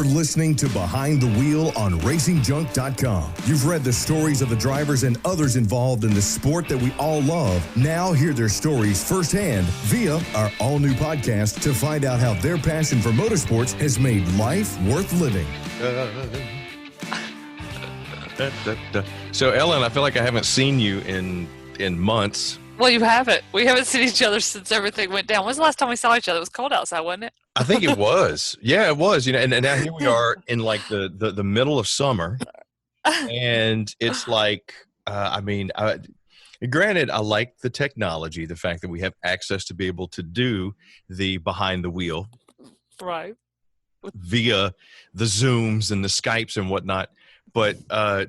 You're listening to Behind the Wheel on RacingJunk.com. You've read the stories of the drivers and others involved in the sport that we all love. Now hear their stories firsthand via our all-new podcast to find out how their passion for motorsports has made life worth living. So, Ellen, I feel like I haven't seen you in months. Well, you haven't. We haven't seen each other since everything went down. When's the last time we saw each other? It was cold outside, wasn't it? I think it was. Yeah, it was. And now here we are in like the middle of summer, and it's like, granted, I like the technology, the fact that we have access to be able to do the behind the wheel, right, via the Zooms and the Skypes and whatnot. But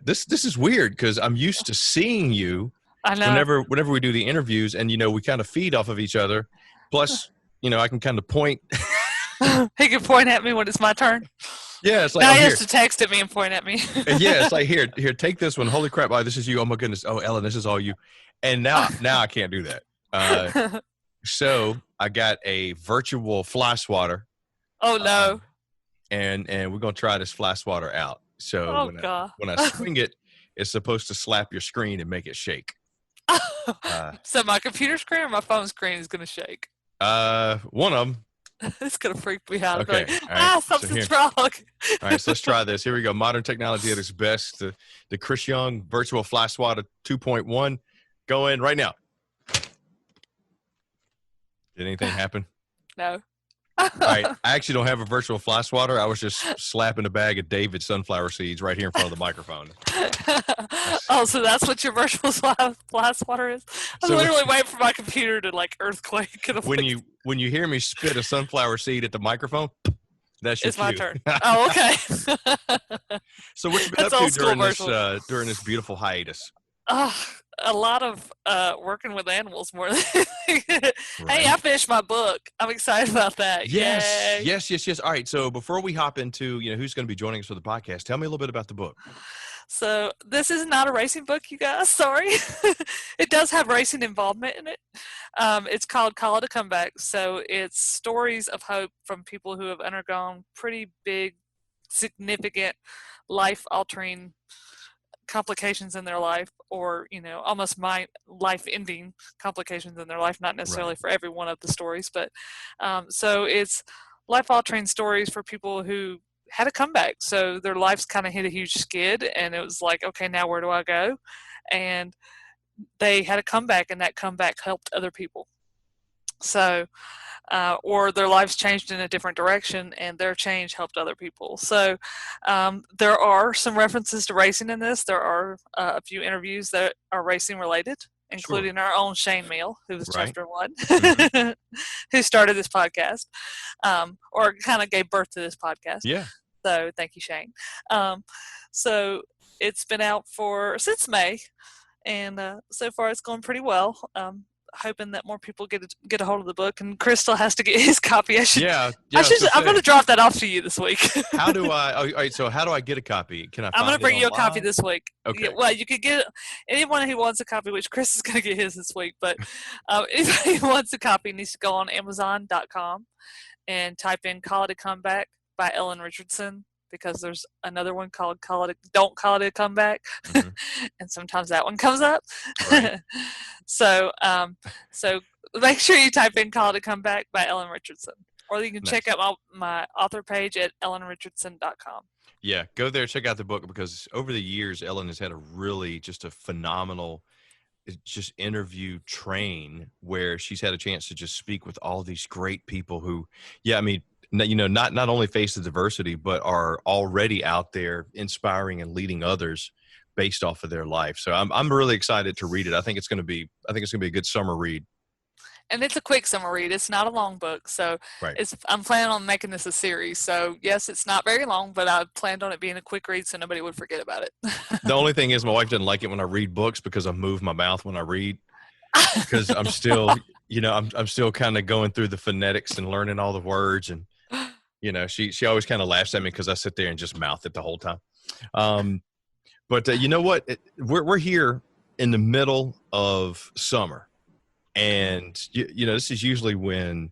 this is weird because I'm used to seeing you. I know. Whenever we do the interviews, and we kind of feed off of each other. Plus, I can kind of point. He can point at me when it's my turn. Yeah, it's like now he has to text at me and point at me. Yeah, it's like here, take this one. Holy crap! Oh, this is you. Oh my goodness. Oh, Ellen, this is all you. And now I can't do that. So I got a virtual fly swatter. Oh no! And we're gonna try this fly swatter out. So when I swing it, it's supposed to slap your screen and make it shake. So my computer screen or my phone screen is going to shake? One of them. It's going to freak me out. Okay. Like, right. Something's wrong. All right, so let's try this. Here we go. Modern technology at its best. The Chris Young Virtual Fly Swatter 2.1. Go in right now. Did anything happen? No. All right. I actually don't have a virtual fly swatter. I was just slapping a bag of David sunflower seeds right here in front of the microphone. Oh, so that's what your virtual fly swatter is? I'm literally waiting for my computer to earthquake. When you hear me spit a sunflower seed at the microphone, that's your It's my cue. turn. Oh, okay. So what you been up to during this beautiful hiatus? A lot of working with animals more than anything. Hey, I finished my book. I'm excited about that. Yes. Yay. Yes. All right. So before we hop into who's going to be joining us for the podcast, tell me a little bit about the book. So this is not a racing book, you guys. Sorry. It does have racing involvement in it. It's called Call It a Comeback. So it's stories of hope from people who have undergone pretty big, significant, life-altering complications in their life, or almost life-ending complications in their life, not necessarily for every one of the stories, but so it's life-altering stories for people who had a comeback. So their lives kind of hit a huge skid, and it was like, okay, now where do I go? And they had a comeback, and that comeback helped other people. So or their lives changed in a different direction, and their change helped other people. So there are some references to racing in this. There are a few interviews that are racing related, including our own Shane Meal, who was chapter 1, who started this podcast, or kind of gave birth to this podcast. Yeah. So thank you, Shane. So it's been out since May, and so far it's going pretty well. Hoping that more people get a hold of the book, and Crystal has to get his copy. I'm going to drop that off to you this week. How do I? All right. So how do I get a copy? Can I? I'm going to bring you a copy this week. Okay. Well, you could get anyone who wants a copy, which Chris is going to get his this week. But anybody who wants a copy needs to go on Amazon.com and type in "Call It a Comeback" by Ellen Richardson, because there's another one called Don't Call It a Comeback. And sometimes that one comes up. Right. So make sure you type in Call It a Comeback by Ellen Richardson. Or you can check out my author page at ellenrichardson.com. Yeah, go there, check out the book, because over the years, Ellen has had just a phenomenal interview train where she's had a chance to just speak with all these great people who, not only face the diversity, but are already out there inspiring and leading others based off of their life. So I'm really excited to read it. I think it's going to be a good summer read. And it's a quick summer read. It's not a long book. So I'm planning on making this a series. So yes, it's not very long, but I planned on it being a quick read so nobody would forget about it. The only thing is my wife doesn't like it when I read books because I move my mouth when I read, because I'm still, I'm still kind of going through the phonetics and learning all the words. And, she always kind of laughs at me because I sit there and just mouth it the whole time. But you know what? We're here in the middle of summer. And, this is usually when,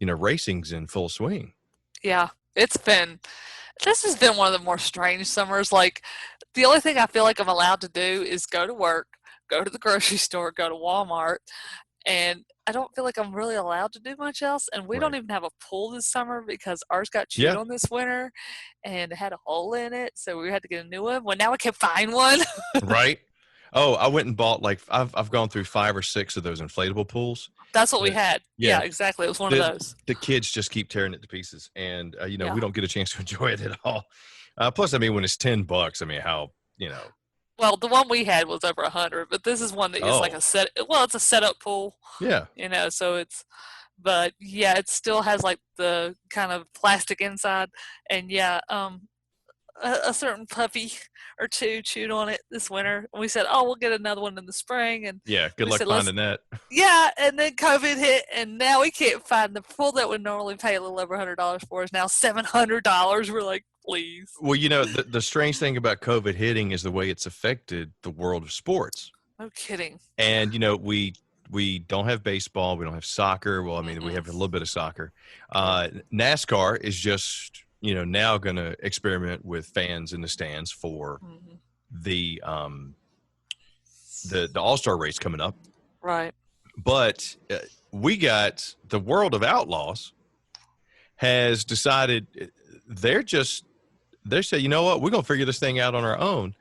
racing's in full swing. Yeah, it's been This has been one of the more strange summers. Like, the only thing I feel like I'm allowed to do is go to work, go to the grocery store, go to Walmart, and I don't feel like I'm really allowed to do much else. And we don't Right. even have a pool this summer because ours got chewed Yeah. on this winter and it had a hole in it, so we had to get a new one. Well, now I can't find one. Right. Oh, I went and bought like I've gone through 5 or 6 of those inflatable pools. That's what we But, had. yeah, Yeah, exactly. It was one of the those. the kids just keep tearing it to pieces, and Yeah. we don't get a chance to enjoy it at all. Plus, I mean, when it's $10, I mean, how Well, the one we had was over 100, but this is one that is like Oh. a set. Well, it's a setup pool, Yeah. so it's. But yeah, it still has like the kind of plastic inside, and yeah, a certain puppy or two chewed on it this winter. And we said, oh, we'll get another one in the spring, and Yeah. Good we luck said, finding that. yeah, and then COVID hit, and now we can't find the pool that would normally pay a little over $100 for is now $700. We're like, please. Well, the strange thing about COVID hitting is the way it's affected the world of sports. No kidding. And we don't have baseball, we don't have soccer. Well, I mean, we have a little bit of soccer. NASCAR is just now going to experiment with fans in the stands for the All-Star race coming up. Right. But we got the World of Outlaws has decided they say, you know what, we're going to figure this thing out on our own.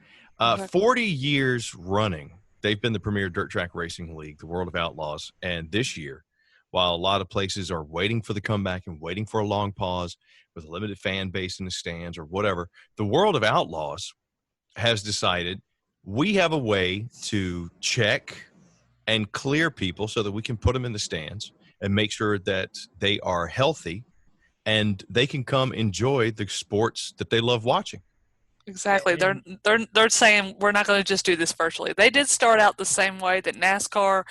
40 years running, they've been the premier dirt track racing league, the World of Outlaws. And this year, while a lot of places are waiting for the comeback and waiting for a long pause with a limited fan base in the stands or whatever, the World of Outlaws has decided we have a way to check and clear people so that we can put them in the stands and make sure that they are healthy and they can come enjoy the sports that they love watching. Exactly. They're saying we're not going to just do this virtually. They did start out the same way that NASCAR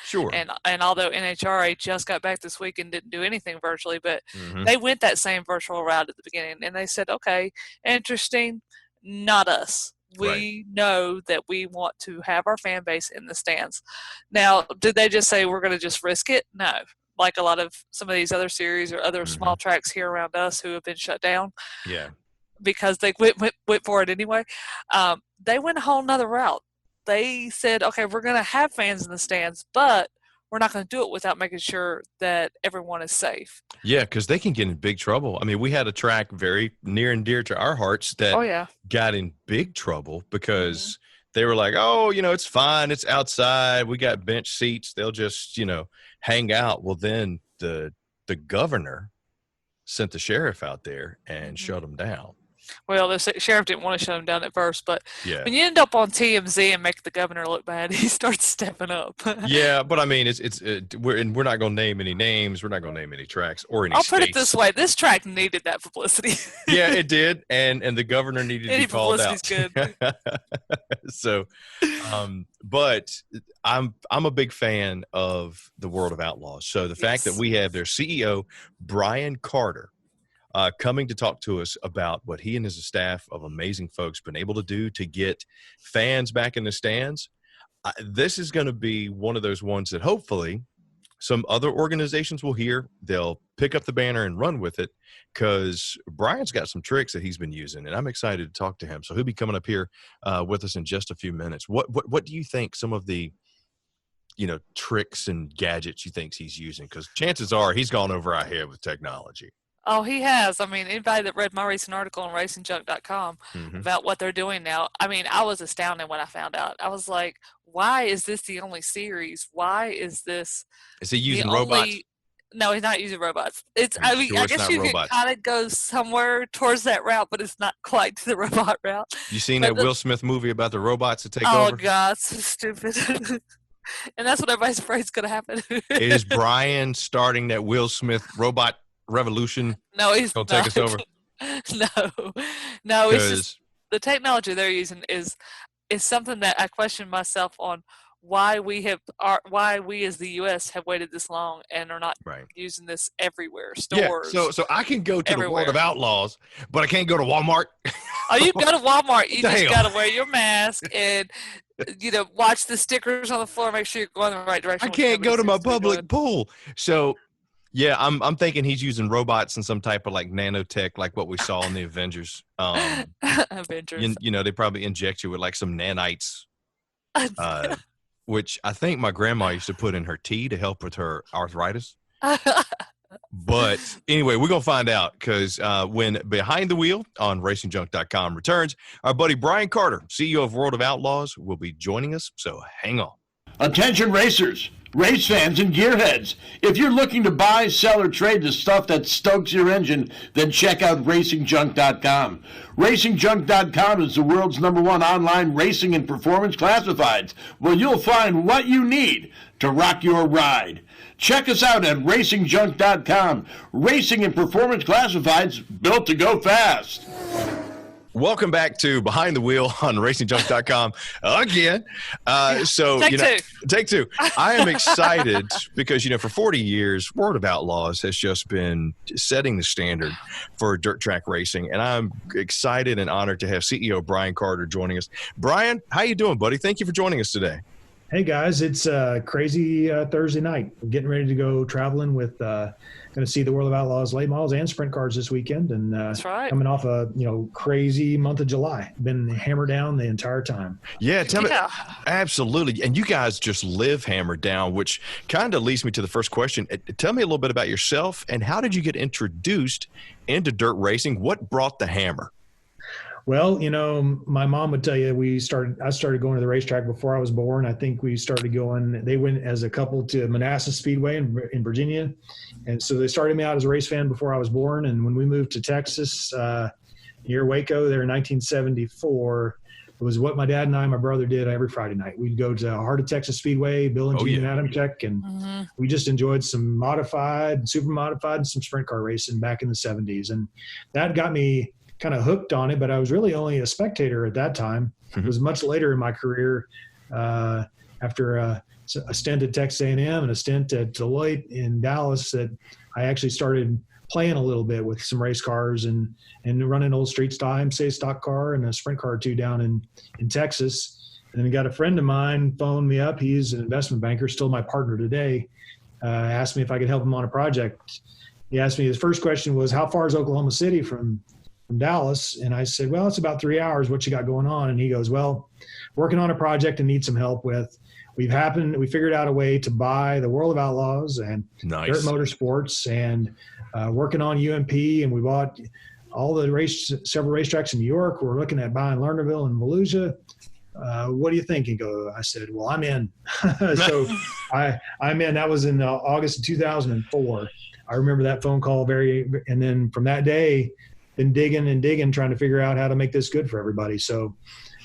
and although NHRA just got back this week and didn't do anything virtually, but they went that same virtual route at the beginning, and they said, okay, interesting, not us. We know that we want to have our fan base in the stands. Now, did they just say we're going to just risk it? No. Like a lot of some of these other series or other small tracks here around us who have been shut down. Yeah. Because they went for it anyway. They went a whole nother route. They said, okay, we're going to have fans in the stands, but we're not going to do it without making sure that everyone is safe. Yeah, because they can get in big trouble. I mean, we had a track very near and dear to our hearts that got in big trouble because they were like, oh, it's fine. It's outside. We got bench seats. They'll just, hang out. Well, then the governor sent the sheriff out there and shut them down. Well, the sheriff didn't want to shut him down at first, but yeah. when you end up on TMZ and make the governor look bad, he starts stepping up. Yeah, but I mean, we're not going to name any names. We're not going to name any tracks or any I'll states. put it this way: this track needed that publicity. Yeah, it did, and the governor needed to be called out. Good. So, but I'm a big fan of the World of Outlaws. So the fact that we have their CEO Brian Carter coming to talk to us about what he and his staff of amazing folks been able to do to get fans back in the stands. This is going to be one of those ones that hopefully some other organizations will hear. They'll pick up the banner and run with it because Brian's got some tricks that he's been using, and I'm excited to talk to him. So he'll be coming up here with us in just a few minutes. What do you think some of the tricks and gadgets you think he's using? Because chances are he's gone over our head with technology. Oh, he has. I mean, anybody that read my recent article on RacingJunk.com about what they're doing now, I mean, I was astounded when I found out. I was like, why is this the only series? Why is this? Is he using robots? No, he's not using robots. I guess you can kind of go somewhere towards that route, but it's not quite to the robot route. You seen that Will Smith movie about the robots that take over? Oh, God, so stupid. And that's what everybody's afraid is going to happen. Is Brian starting that Will Smith robot revolution? No, he's gonna take us over. No, it's just the technology they're using is something that I question myself on why we as the U.S. have waited this long and are not using this everywhere. Stores. Yeah, so I can go to the World of Outlaws, but I can't go to Walmart. Oh, you go to Walmart. You just gotta wear your mask and watch the stickers on the floor. Make sure you're going the right direction. I can't go to my public pool. So Yeah, I'm thinking he's using robots and some type of like nanotech, like what we saw in the Avengers. Avengers. You know, they probably inject you with like some nanites, which I think my grandma used to put in her tea to help with her arthritis. But anyway, we're going to find out because when Behind the Wheel on RacingJunk.com returns, our buddy Brian Carter, CEO of World of Outlaws, will be joining us. So hang on. Attention racers, race fans, and gearheads. If you're looking to buy, sell, or trade the stuff that stokes your engine, then check out RacingJunk.com. RacingJunk.com is the world's #1 online racing and performance classifieds, where you'll find what you need to rock your ride. Check us out at RacingJunk.com. Racing and performance classifieds built to go fast. Welcome back to Behind the Wheel on RacingJunk.com again. Take two. I am excited because, for 40 years, World of Outlaws has just been setting the standard for dirt track racing. And I'm excited and honored to have CEO Brian Carter joining us. Brian, how you doing, buddy? Thank you for joining us today. Hey, guys. It's a crazy Thursday night. We're getting ready to go traveling with going to see the World of Outlaws late models and sprint cars this weekend. And that's right. Coming off a crazy month of July. Been hammered down the entire time. Yeah, tell me. Absolutely. And you guys just live hammered down, which kind of leads me to the first question. Tell me a little bit about yourself and how did you get introduced into dirt racing? What brought the hammer? Well, my mom would tell you I started going to the racetrack before I was born. I think we started going, they went as a couple to Manassas Speedway in Virginia. And so they started me out as a race fan before I was born. And when we moved to Texas, near Waco there in 1974, it was what my dad and my brother did every Friday night. We'd go to Heart of Texas Speedway, Bill and Gene and Adam Check. And we just enjoyed some modified and super modified and some sprint car racing back in the 70s. And that got me kind of hooked on it, but I was really only a spectator at that time. It was much later in my career, after a stint at Texas A&M and a stint at Deloitte in Dallas, that I actually started playing a little bit with some race cars and running old street style IMCA stock car and a sprint car or two down in Texas. And then I got a friend of mine phoned me up. He's an investment banker, still my partner today. Asked me if I could help him on a project. He asked me, his first question was, how far is Oklahoma City from Dallas? And I said, well, it's about 3 hours. What you got going on? And he goes, well, working on a project and need some help with. We figured out a way to buy the World of Outlaws and Dirt Motorsports and working on UMP. And we bought all the several racetracks in New York. We're looking at buying Lernerville and Volusia. What do you think? And I said, well, I'm in. So I'm in. That was in August of 2004. I remember that phone call and then from that day, been digging, trying to figure out how to make this good for everybody. So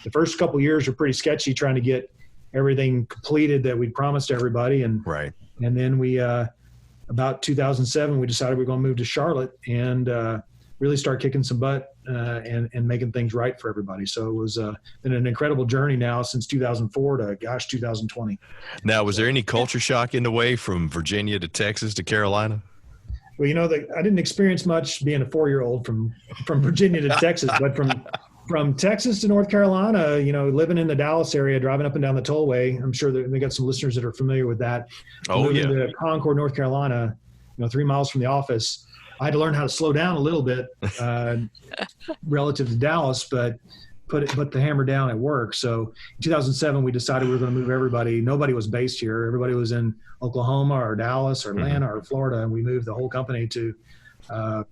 the first couple of years were pretty sketchy, trying to get everything completed that we'd promised everybody. And then we, about 2007, we decided we were going to move to Charlotte and really start kicking some butt and making things right for everybody. So it was been an incredible journey now since 2004 to 2020. Now, was there any culture shock in the way from Virginia to Texas to Carolina? Well, I didn't experience much being a 4-year-old from Virginia to Texas, but from Texas to North Carolina, living in the Dallas area, driving up and down the tollway. I'm sure that we got some listeners that are familiar with that. Moving to Concord, North Carolina, 3 miles from the office. I had to learn how to slow down a little bit relative to Dallas, but put the hammer down at work. So in 2007, we decided we were going to move everybody. Nobody was based here. Everybody was in Oklahoma or Dallas or Atlanta or Florida. And we moved the whole company to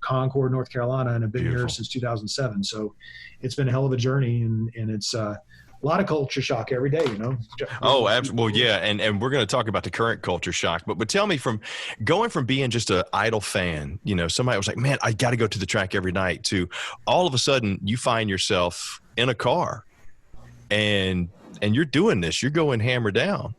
Concord, North Carolina, and have been here since 2007. So it's been a hell of a journey, and it's a lot of culture shock every day, Oh, absolutely. Well, yeah. And we're going to talk about the current culture shock, but tell me, from going from being just an idle fan, somebody was like, man, I got to go to the track every night, to all of a sudden you find yourself in a car and you're doing this, you're going hammer down.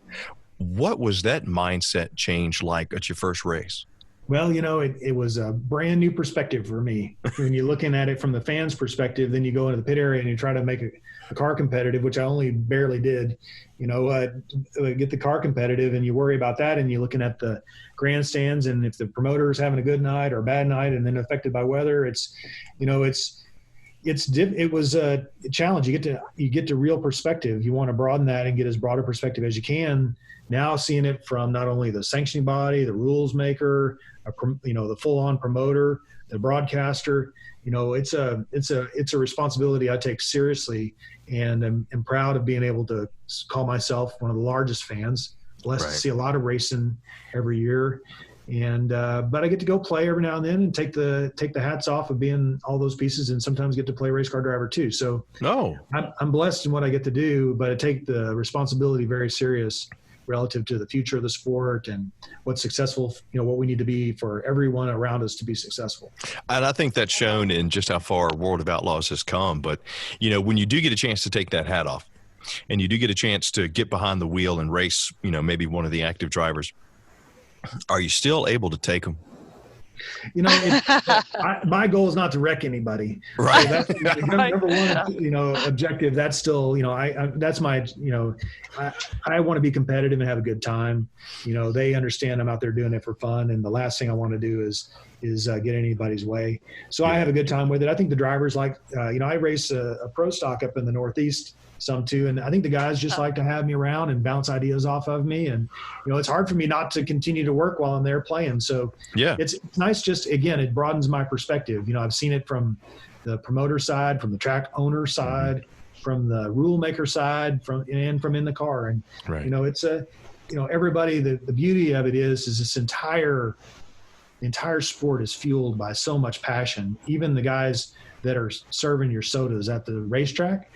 What was that mindset change like at your first race? Well, it was a brand new perspective for me. When you're looking at it from the fans' perspective, then you go into the pit area and you try to make a car competitive, which I only barely did, get the car competitive, and you worry about that. And you're looking at the grandstands, and if the promoter is having a good night or a bad night and then affected by weather, it was a challenge. You get to real perspective. You want to broaden that and get as broad a perspective as you can. Now seeing it from not only the sanctioning body, the rules maker, the full-on promoter, the broadcaster. It's a responsibility I take seriously, and I'm proud of being able to call myself one of the largest fans. Blessed to see a lot of racing every year, and but I get to go play every now and then and take the hats off of being all those pieces, and sometimes get to play race car driver too. So I'm blessed in what I get to do, but I take the responsibility very serious relative to the future of the sport and what's successful, what we need to be for everyone around us to be successful. And I think that's shown in just how far World of Outlaws has come. But, when you do get a chance to take that hat off and you do get a chance to get behind the wheel and race, maybe one of the active drivers, are you still able to take them? My goal is not to wreck anybody. Right. So that's number one, objective. That's still, that's my, I want to be competitive and have a good time. They understand I'm out there doing it for fun. And the last thing I want to do is get anybody's way. So I have a good time with it. I think the drivers like, I race a pro stock up in the Northeast some too. And I think the guys just like to have me around and bounce ideas off of me. And, it's hard for me not to continue to work while I'm there playing. So it's nice. Just again, it broadens my perspective. I've seen it from the promoter side, from the track owner side, from the rule maker side, from in the car. And, it's everybody, the beauty of it is this entire sport is fueled by so much passion. Even the guys that are serving your sodas at the racetrack,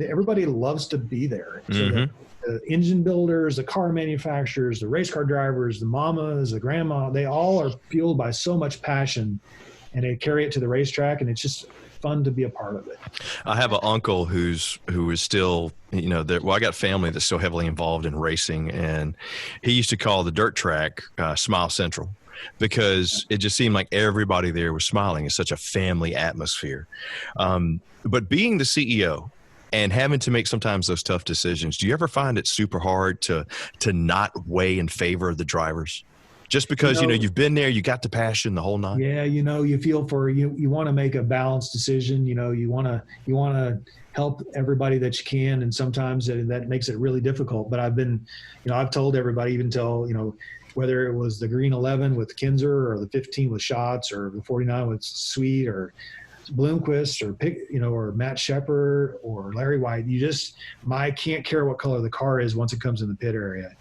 everybody loves to be there. So the engine builders, the car manufacturers, the race car drivers, the mamas, the grandma, they all are fueled by so much passion, and they carry it to the racetrack, and it's just fun to be a part of it. I have an uncle who is still, I got family that's still heavily involved in racing, and he used to call the dirt track Smile Central, because it just seemed like everybody there was smiling. It's such a family atmosphere. But being the CEO and having to make sometimes those tough decisions, do you ever find it super hard to not weigh in favor of the drivers? Just because, you've been there, you got the passion, the whole nine. Yeah, you feel for you want to make a balanced decision. You want to help everybody that you can, and sometimes that makes it really difficult. But I've told everybody, even till whether it was the Green 11 with Kinzer or the 15 with Schatz or the 49 with Sweet or Bloomquist or Matt Shepard or Larry White, I can't care what color the car is once it comes in the pit area.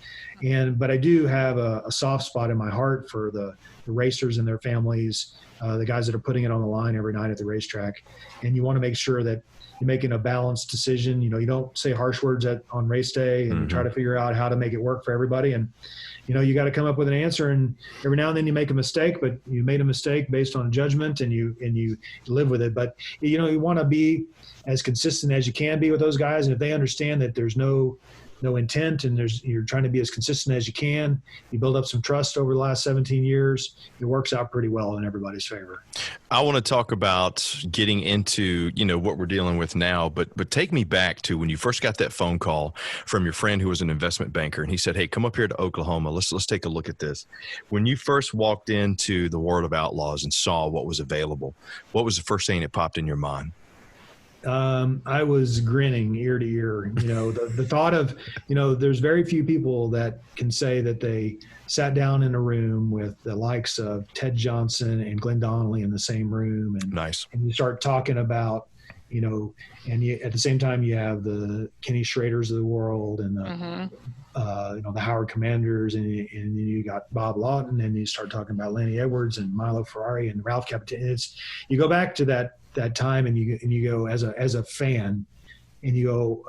But I do have a soft spot in my heart for the racers and their families, the guys that are putting it on the line every night at the racetrack. And you want to make sure that you're making a balanced decision. You don't say harsh words on race day, and you try to figure out how to make it work for everybody. And, you got to come up with an answer, and every now and then you make a mistake, but you made a mistake based on judgment, and you live with it. But, you want to be as consistent as you can be with those guys. And if they understand that there's no intent, and you're trying to be as consistent as you can, you build up some trust over the last 17 years, it works out pretty well in everybody's favor. I want to talk about getting into, what we're dealing with now, but take me back to when you first got that phone call from your friend who was an investment banker, and he said, "Hey, come up here to Oklahoma. Let's take a look at this." When you first walked into the World of Outlaws and saw what was available, what was the first thing that popped in your mind? I was grinning ear to ear. The thought of, there's very few people that can say that they sat down in a room with the likes of Ted Johnson and Glenn Donnelly in the same room. And, nice. And you start talking about, and at the same time you have the Kenny Schraders of the world and the Howard Commanders, and you got Bob Lawton, and you start talking about Lenny Edwards and Milo Ferrari and Ralph Capitan. You go back to that time, and you go as a fan, and you go,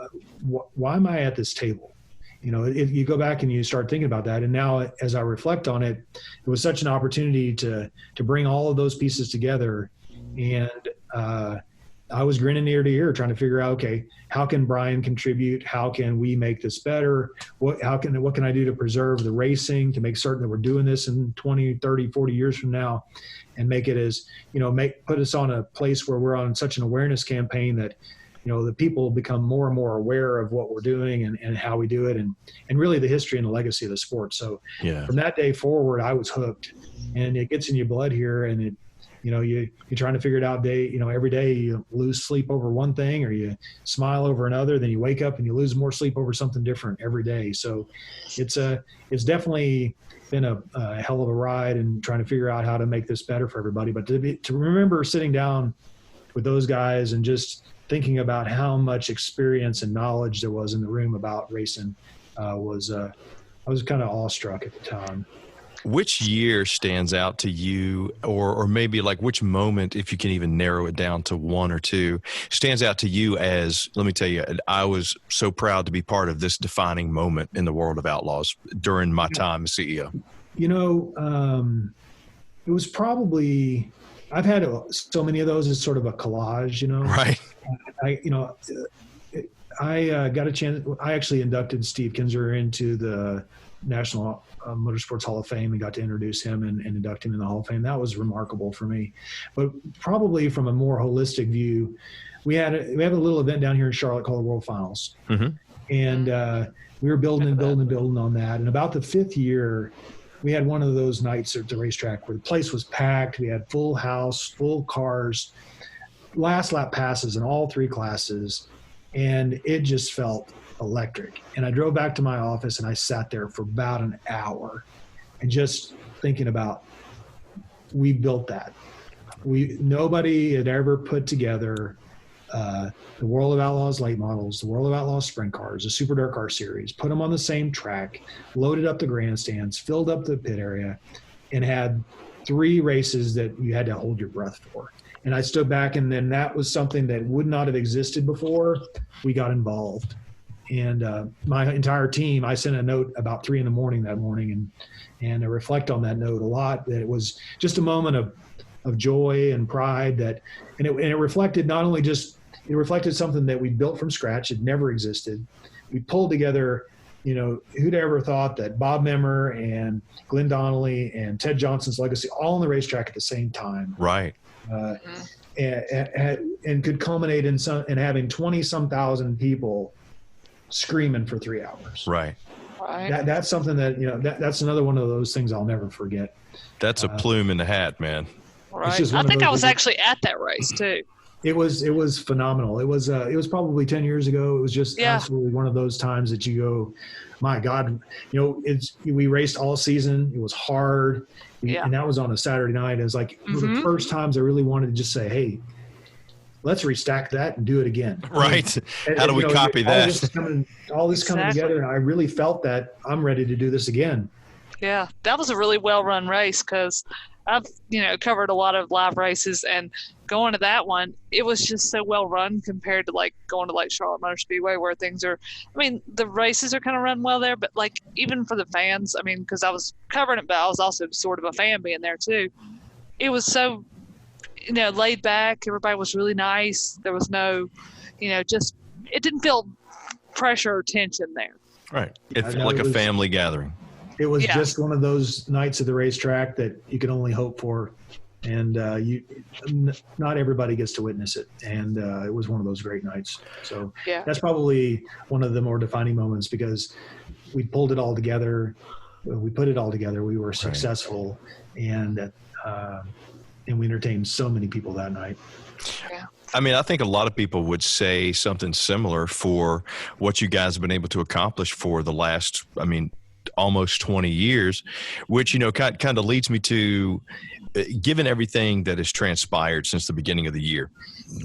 why am I at this table? If you go back and you start thinking about that, and now as I reflect on it, it was such an opportunity to bring all of those pieces together, and I was grinning ear to ear trying to figure out, okay, how can Brian contribute? How can we make this better? What can I do to preserve the racing, to make certain that we're doing this in 20, 30, 40 years from now, and make it as, put us on a place where we're on such an awareness campaign that, the people become more and more aware of what we're doing and how we do it, and really the history and the legacy of the sport. So from that day forward, I was hooked, and it gets in your blood here, and it, you're trying to figure it out every day you lose sleep over one thing, or you smile over another, then you wake up and you lose more sleep over something different every day. So it's definitely, been a hell of a ride and trying to figure out how to make this better for everybody. But to remember sitting down with those guys and just thinking about how much experience and knowledge there was in the room about racing, I was kind of awestruck at the time. Which year stands out to you, or maybe like which moment, if you can even narrow it down to one or two, stands out to you as, let me tell you, I was so proud to be part of this defining moment in the world of Outlaws during my time as CEO? You know, it was probably, I've had so many of those as sort of a collage, you know. Right. I got a chance. I actually inducted Steve Kinzer into the National Motorsports Hall of Fame and got to introduce him and induct him in the Hall of Fame. That was remarkable for me. But probably from a more holistic view, we have a little event down here in Charlotte called the World Finals. Mm-hmm. And we were building on that. And about the 5th year, we had one of those nights at the racetrack where the place was packed. We had full house, full cars, last lap passes in all 3 classes. And it just felt electric. And I drove back to my office and I sat there for about an hour and just thinking about, we built that. Nobody had ever put together the World of Outlaws late models, the World of Outlaws sprint cars, the Super Dirt Car Series, put them on the same track, loaded up the grandstands, filled up the pit area, and had 3 races that you had to hold your breath for. And I stood back, and then that was something that would not have existed before we got involved. And my entire team, I sent a note about 3 a.m. that morning, and I reflect on that note a lot, that it was just a moment of joy and pride and it reflected not only just, it reflected something that we built from scratch. It never existed. We pulled together, you know, who'd ever thought that Bob Memmer and Glenn Donnelly and Ted Johnson's legacy all on the racetrack at the same time. Right. And could culminate in having 20-some thousand people screaming for 3 hours. Right. That's something that, you know, that's another one of those things I'll never forget. That's a plume in the hat, man. Right. I think I was actually at that race too. It was phenomenal. It was probably 10 years ago. It was just absolutely one of those times that you go, my God, you know, we raced all season. It was hard. And that was on a Saturday night. It was like one of the first times I really wanted to just say, hey, let's restack that and do it again. Right. How do we copy that? All this coming together. And I really felt that I'm ready to do this again. Yeah, that was a really well-run race because I've, you know, covered a lot of live races, and going to that one, it was just so well-run compared to, like, going to, like, Charlotte Motor Speedway where things are – I mean, the races are kind of run well there, but, like, even for the fans, I mean, because I was covering it, but I was also sort of a fan being there too. It was so – you know, laid back. Everybody was really nice. There was no, you know, just, it didn't feel pressure or tension there. Right. It felt like a family gathering. It was just one of those nights at the racetrack that you can only hope for. And not everybody gets to witness it. And it was one of those great nights. So that's probably one of the more defining moments because we pulled it all together. We put it all together. We were successful. And we entertained so many people that night. Yeah. I mean, I think a lot of people would say something similar for what you guys have been able to accomplish for the last, I mean, almost 20 years, which, you know, kind of leads me to, given everything that has transpired since the beginning of the year,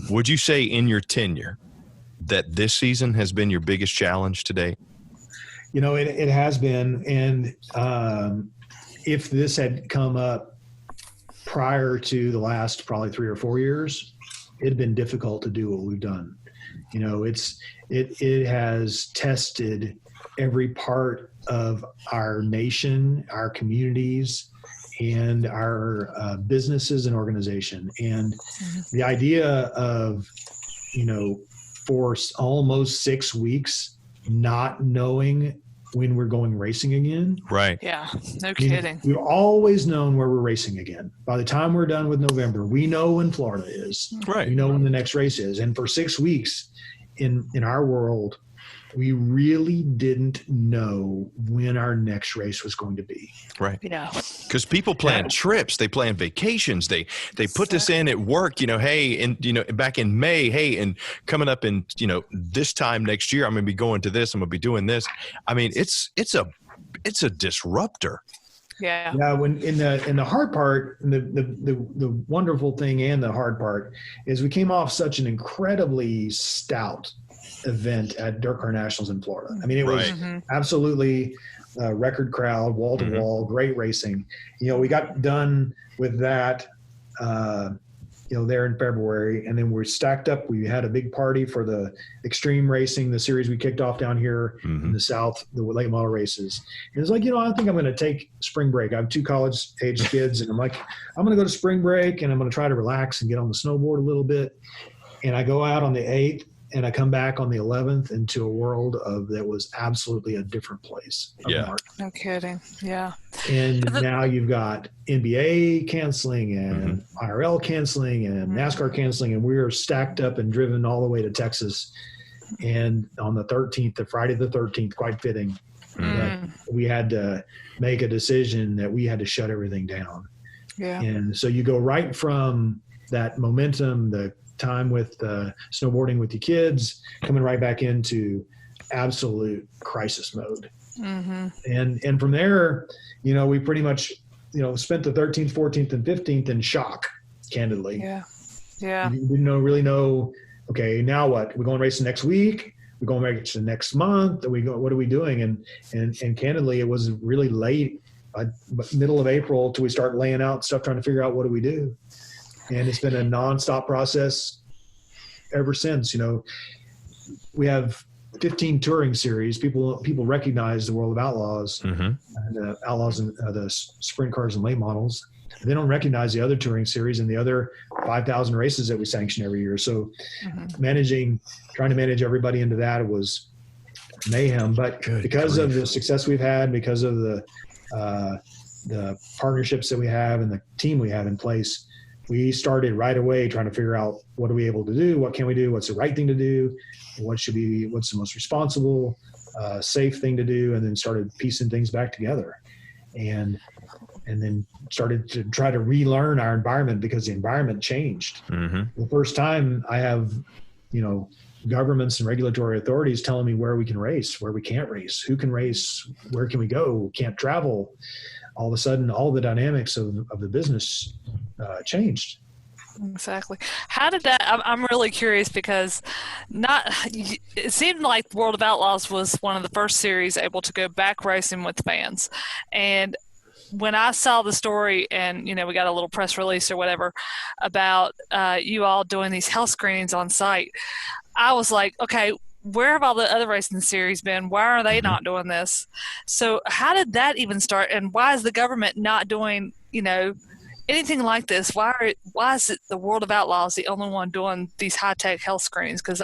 would you say in your tenure that this season has been your biggest challenge today? You know, it has been. And if this had come up prior to the last probably 3 or 4 years, it had been difficult to do what we've done. You know, it has tested every part of our nation, our communities, and our businesses and organization. And the idea of, you know, for almost 6 weeks, not knowing when we're going racing again. Right. Yeah. No kidding. We've always known where we're racing again. By the time we're done with November, we know when Florida is. Right. We know when the next race is. And for 6 weeks in our world, we really didn't know when our next race was going to be. Right. Yeah. Because people plan trips, they plan vacations, they put this in at work, you know, hey, and, you know, back in May, hey, and coming up in, you know, this time next year, I'm going to be going to this, I'm going to be doing this. I mean, it's a disruptor. Yeah. Yeah, when in the hard part, the wonderful thing and the hard part is we came off such an incredibly stout event at Dirt Car Nationals in Florida. I mean, it was absolutely a record crowd, wall to wall, great racing. We got done with that, there in February, and then we're stacked up. We had a big party for the extreme racing, the series we kicked off down here in the South, the late model races. And it was like, I think I'm going to take spring break. I have 2 college-age kids, and I'm like, I'm going to go to spring break, and I'm going to try to relax and get on the snowboard a little bit. And I go out on the 8th, and I come back on the 11th into a world that was absolutely a different place. Yeah. No kidding. Yeah. And now you've got NBA canceling and IRL canceling and NASCAR canceling, and we were stacked up and driven all the way to Texas. And on the 13th, the Friday the 13th, quite fitting, that we had to make a decision that we had to shut everything down. Yeah. And so you go right from that momentum, the time with snowboarding with the kids, coming right back into absolute crisis mode. And from there, we pretty much, spent the 13th, 14th, and 15th in shock, candidly. Yeah. We didn't really know, okay, now what? We're going racing next week? We're going racing next month? What are we doing? And candidly, it was really late, middle of April, till we start laying out stuff, trying to figure out what do we do. And it's been a nonstop process ever since. We have 15 touring series. People recognize the world of Outlaws, and the Outlaws and the sprint cars and late models. They don't recognize the other touring series and the other 5,000 races that we sanction every year. So trying to manage everybody into that was mayhem. But because of the success we've had, because of the partnerships that we have and the team we have in place, we started right away trying to figure out what are we able to do, what can we do, what's the right thing to do, what's the most responsible, safe thing to do, and then started piecing things back together, and then started to try to relearn our environment because the environment changed. The first time I have, governments and regulatory authorities telling me where we can race, where we can't race, who can race, where can we go, can't travel. All of a sudden, all the dynamics of the business changed. Exactly. How did that? I'm really curious because it seemed like World of Outlaws was one of the first series able to go back racing with fans. And when I saw the story, and we got a little press release or whatever about you all doing these health screenings on site, I was like, okay, where have all the other racing series been? Why are they not doing this? So how did that even start? And why is the government not doing, anything like this? Why is it the World of Outlaws the only one doing these high-tech health screenings? Because,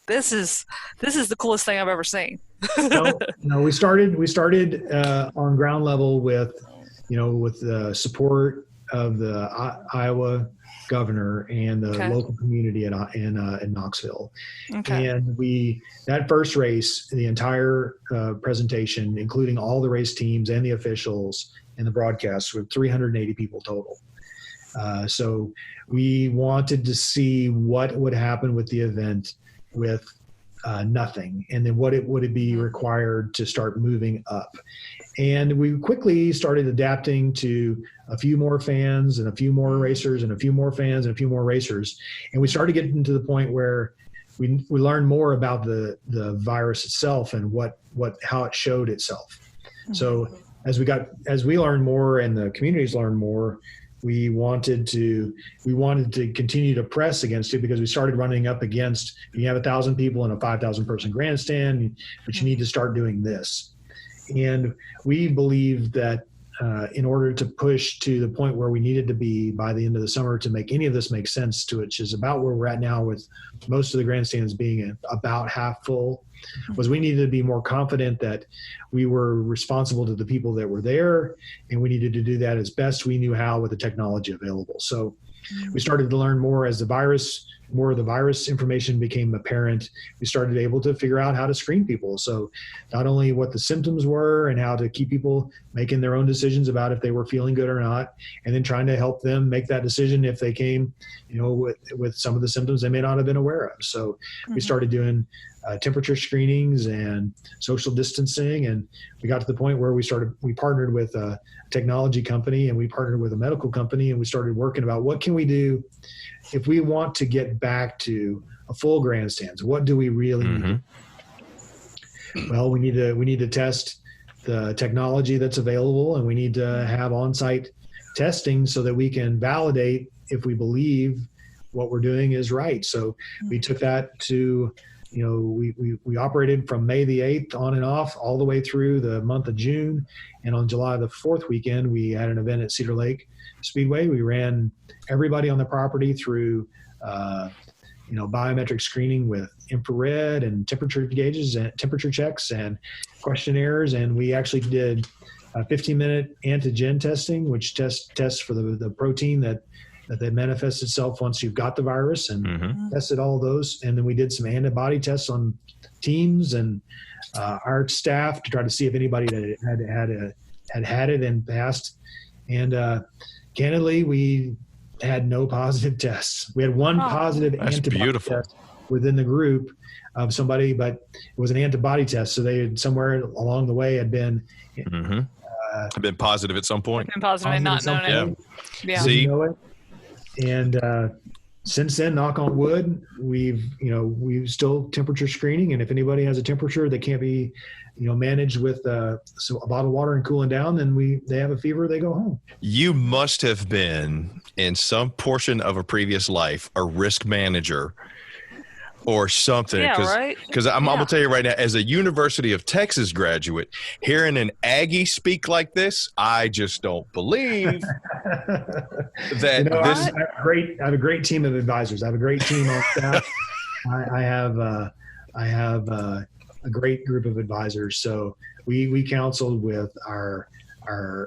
this is the coolest thing I've ever seen. No, we started on ground level with the support of the Iowa governor and the local community in Knoxville. And that first race, the entire presentation, including all the race teams and the officials and the broadcasts, were 380 people total. So we wanted to see what would happen with the event with nothing, and then would it be required to start moving up. And we quickly started adapting to a few more fans and a few more racers and a few more fans and a few more racers. And we started getting to the point where we learned more about the virus itself and how it showed itself. So as we learned more and the communities learned more, we wanted to continue to press against it, because we started running up against, you have 1,000 people in a 5,000 person grandstand, but you need to start doing this. And we believed that in order to push to the point where we needed to be by the end of the summer to make any of this make sense, to which is about where we're at now, with most of the grandstands being about half full, was we needed to be more confident that we were responsible to the people that were there, and we needed to do that as best we knew how with the technology available. So we started to learn more as the virus more of the virus information became apparent, we started able to figure out how to screen people. So not only what the symptoms were and how to keep people making their own decisions about if they were feeling good or not, and then trying to help them make that decision if they came, with some of the symptoms they may not have been aware of. So we started doing temperature screenings and social distancing, and we got to the point where we partnered with a technology company, and we partnered with a medical company, and we started working about what can we do if we want to get back to a full grandstands. What do we really need? Well, we need to test the technology that's available, and we need to have on-site testing so that we can validate if we believe what we're doing is right. So we took that to, we operated from May the 8th on and off all the way through the month of June. And on July the 4th weekend, we had an event at Cedar Lake Speedway. We ran everybody on the property through, biometric screening with infrared and temperature gauges and temperature checks and questionnaires. And we actually did a 15-minute antigen testing, which tests for the protein that manifests itself once you've got the virus, and tested all those. And then we did some antibody tests on teams and our staff to try to see if anybody that had it and passed. And candidly, we had no positive tests. We had one positive antibody test within the group of somebody, but it was an antibody test. So they had somewhere along the way had been been positive at some point. Been positive and not known it. Yeah. See? Know it. And since then, knock on wood, we've still temperature screening. And if anybody has a temperature that can't be, managed with a bottle of water and cooling down, then they have a fever, they go home. You must have been, in some portion of a previous life, a risk manager or something. Yeah, right. Because I'm going to tell you right now, as a University of Texas graduate, hearing an Aggie speak like this, I just don't believe that I have a great team of advisors. I have a great team on staff. I have a great group of advisors. So we counseled with our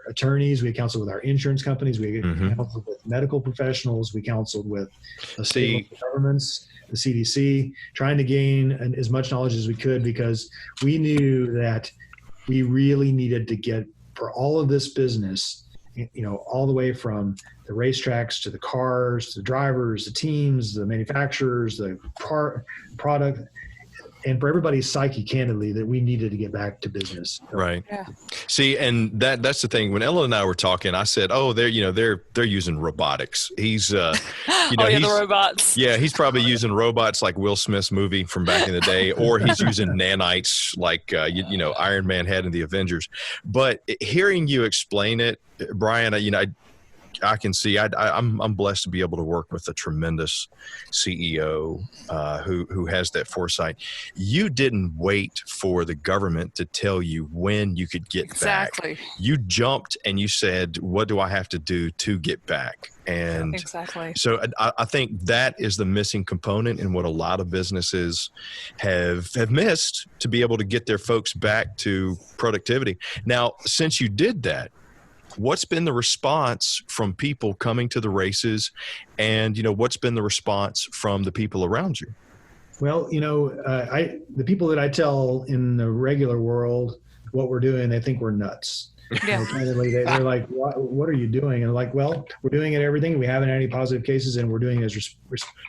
attorneys, we counseled with our insurance companies, we counseled with medical professionals, we counseled with the state governments, the CDC, trying to gain as much knowledge as we could, because we knew that we really needed to get, for all of this business, all the way from the racetracks to the cars, the drivers, the teams, the manufacturers, the product, and for everybody's psyche, candidly, that we needed to get back to business. Right. Yeah. See, and that's the thing. When Ella and I were talking, I said, "Oh, they're using robotics." He's, the robots. Yeah, he's probably using robots like Will Smith's movie from back in the day, or he's using nanites like Iron Man had in the Avengers. But hearing you explain it, Brian, I can see I'm blessed to be able to work with a tremendous CEO who has that foresight. You didn't wait for the government to tell you when you could get back. You jumped and you said, what do I have to do to get back? And so I think that is the missing component in what a lot of businesses have missed, to be able to get their folks back to productivity. Now, since you did that, what's been the response from people coming to the races, and what's been the response from the people around you? Well, the people that I tell in the regular world what we're doing, they think we're nuts. Yeah. They're like, what are you doing? And I'm like, well, we're doing it everything. We haven't had any positive cases, and we're doing it as